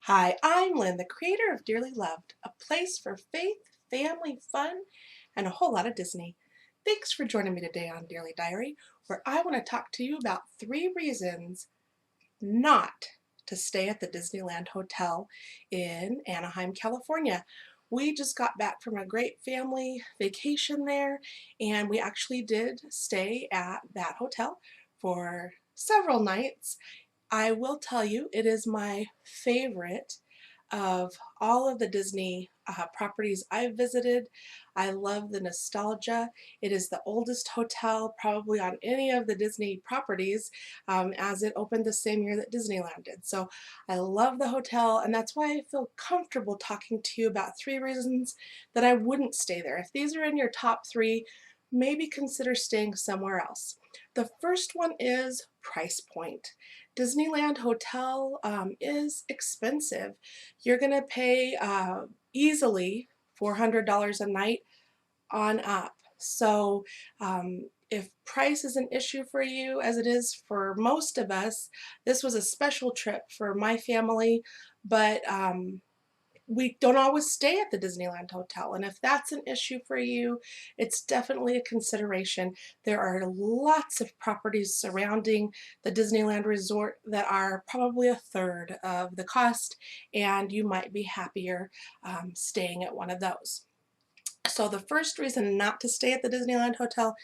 Hi, I'm Lynn, the creator of Dearly Loved, a place for faith, family, fun, and a whole lot of Disney. Thanks for joining me today on Dearly Diary, where I want to talk to you about 3 reasons not to stay at the Disneyland Hotel in Anaheim, California. We just got back from a great family vacation there, and we actually did stay at that hotel for several nights. I will tell you, it is my favorite of all of the Disney properties I've visited. I love the nostalgia. It is the oldest hotel probably on any of the Disney properties, as it opened the same year that Disneyland did. So I love the hotel, and that's why I feel comfortable talking to you about 3 reasons that I wouldn't stay there. If these are in your top 3, maybe consider staying somewhere else. The first one is price point. Disneyland Hotel is expensive. You're going to pay easily $400 a night on up. So if price is an issue for you, as it is for most of us, this was a special trip for my family, but we don't always stay at the Disneyland Hotel. And if that's an issue for you, it's definitely a consideration. There are lots of properties surrounding the Disneyland Resort that are probably a third of the cost, and you might be happier staying at one of those. So the first reason not to stay at the Disneyland Hotel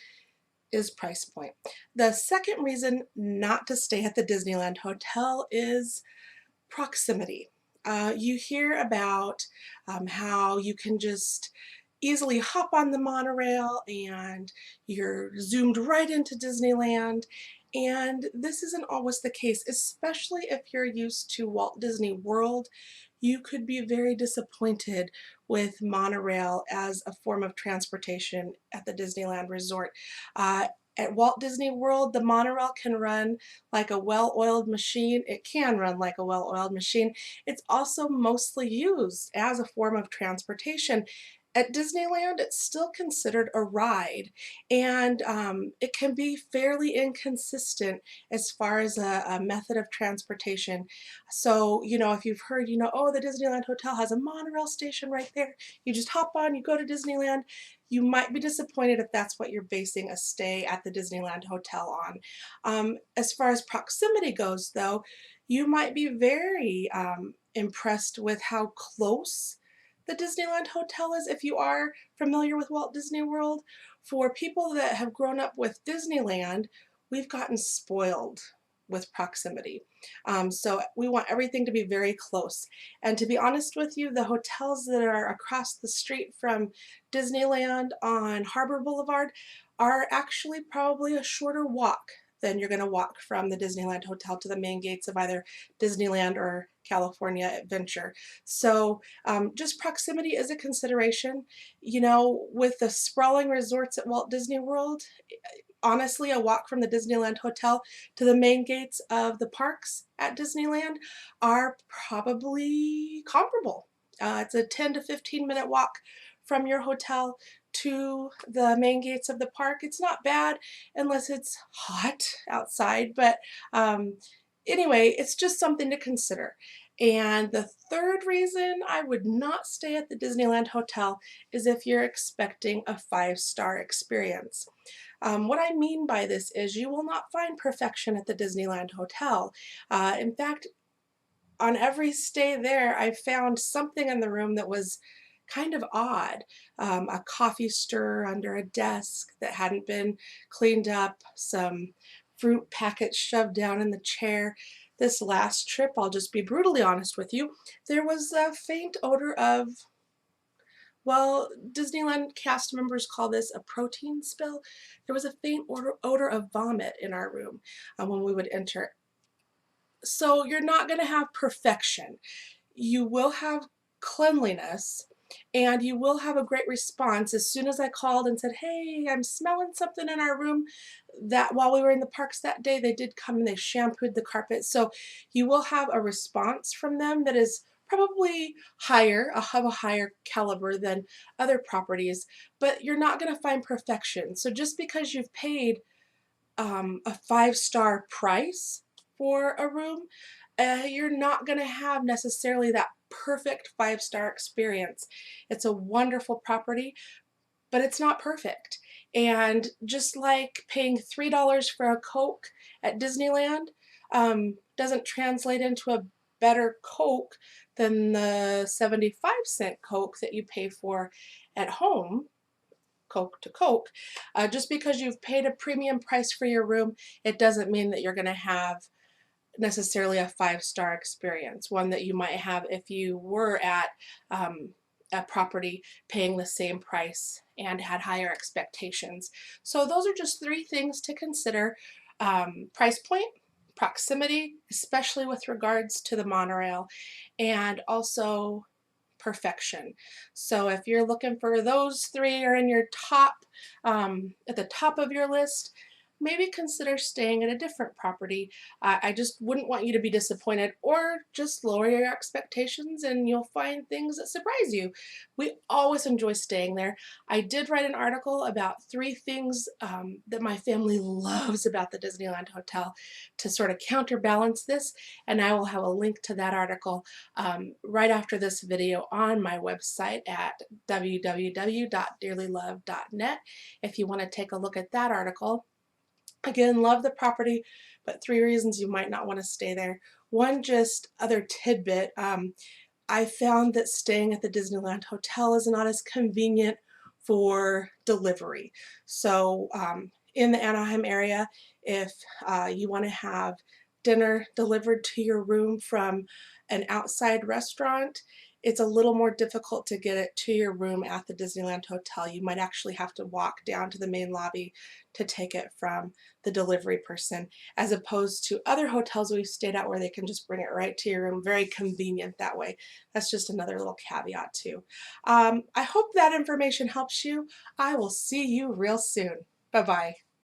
is price point. The second reason not to stay at the Disneyland Hotel is proximity. You hear about how you can just easily hop on the monorail and you're zoomed right into Disneyland. And this isn't always the case, especially if you're used to Walt Disney World. You could be very disappointed with monorail as a form of transportation at the Disneyland Resort. At Walt Disney World, the monorail can run like a well-oiled machine. It can run like a well-oiled machine. It's also mostly used as a form of transportation. At Disneyland, it's still considered a ride, and it can be fairly inconsistent as far as a method of transportation. So, if you've heard, oh, the Disneyland Hotel has a monorail station right there. You just hop on, you go to Disneyland. You might be disappointed if that's what you're basing a stay at the Disneyland Hotel on. As far as proximity goes, though, you might be very impressed with how close the Disneyland Hotel is if you are familiar with Walt Disney World. For people that have grown up with Disneyland, we've gotten spoiled with proximity. So we want everything to be very close. And to be honest with you, the hotels that are across the street from Disneyland on Harbor Boulevard are actually probably a shorter walk than you're going to walk from the Disneyland Hotel to the main gates of either Disneyland or California Adventure. So just proximity is a consideration. With the sprawling resorts at Walt Disney World, honestly, a walk from the Disneyland Hotel to the main gates of the parks at Disneyland are probably comparable. It's a 10 to 15-minute walk from your hotel to the main gates of the park. It's not bad unless it's hot outside, but anyway, it's just something to consider. And the third reason I would not stay at the Disneyland Hotel is if you're expecting a 5-star experience. What I mean by this is you will not find perfection at the Disneyland Hotel. In fact, on every stay there, I found something in the room that was kind of odd. A coffee stirrer under a desk that hadn't been cleaned up, some fruit packets shoved down in the chair. This last trip, I'll just be brutally honest with you, there was a faint odor of, well, Disneyland cast members call this a protein spill. There was a faint odor of vomit in our room when we would enter. So you're not going to have perfection. You will have cleanliness, and you will have a great response. As soon as I called and said, hey, I'm smelling something in our room, that while we were in the parks that day, they did come and they shampooed the carpet. So you will have a response from them that is probably higher, of a higher caliber than other properties, but you're not going to find perfection. So just because you've paid a 5-star price for a room, you're not going to have necessarily that perfect 5-star experience. It's a wonderful property, but it's not perfect. And just like paying $3 for a Coke at Disneyland doesn't translate into a better Coke than the 75-cent Coke that you pay for at home, Coke to Coke. Just because you've paid a premium price for your room, it doesn't mean that you're going to have necessarily a 5-star experience, one that you might have if you were at a property paying the same price and had higher expectations. So those are just 3 things to consider. Price point, proximity, especially with regards to the monorail, and also perfection. So if you're looking for those 3 are in your top, at the top of your list, maybe consider staying at a different property. I just wouldn't want you to be disappointed, or just lower your expectations and you'll find things that surprise you. We always enjoy staying there. I did write an article about 3 things that my family loves about the Disneyland Hotel to sort of counterbalance this, and I will have a link to that article right after this video on my website at www.dearlyloved.net if you want to take a look at that article. Again, love the property, but 3 reasons you might not want to stay there. One, just other tidbit, I found that staying at the Disneyland Hotel is not as convenient for delivery. So in the Anaheim area, if you want to have dinner delivered to your room from an outside restaurant, it's a little more difficult to get it to your room at the Disneyland Hotel. You might actually have to walk down to the main lobby to take it from the delivery person, as opposed to other hotels we've stayed at where they can just bring it right to your room. Very convenient that way. That's just another little caveat too. I hope that information helps you. I will see you real soon. Bye-bye.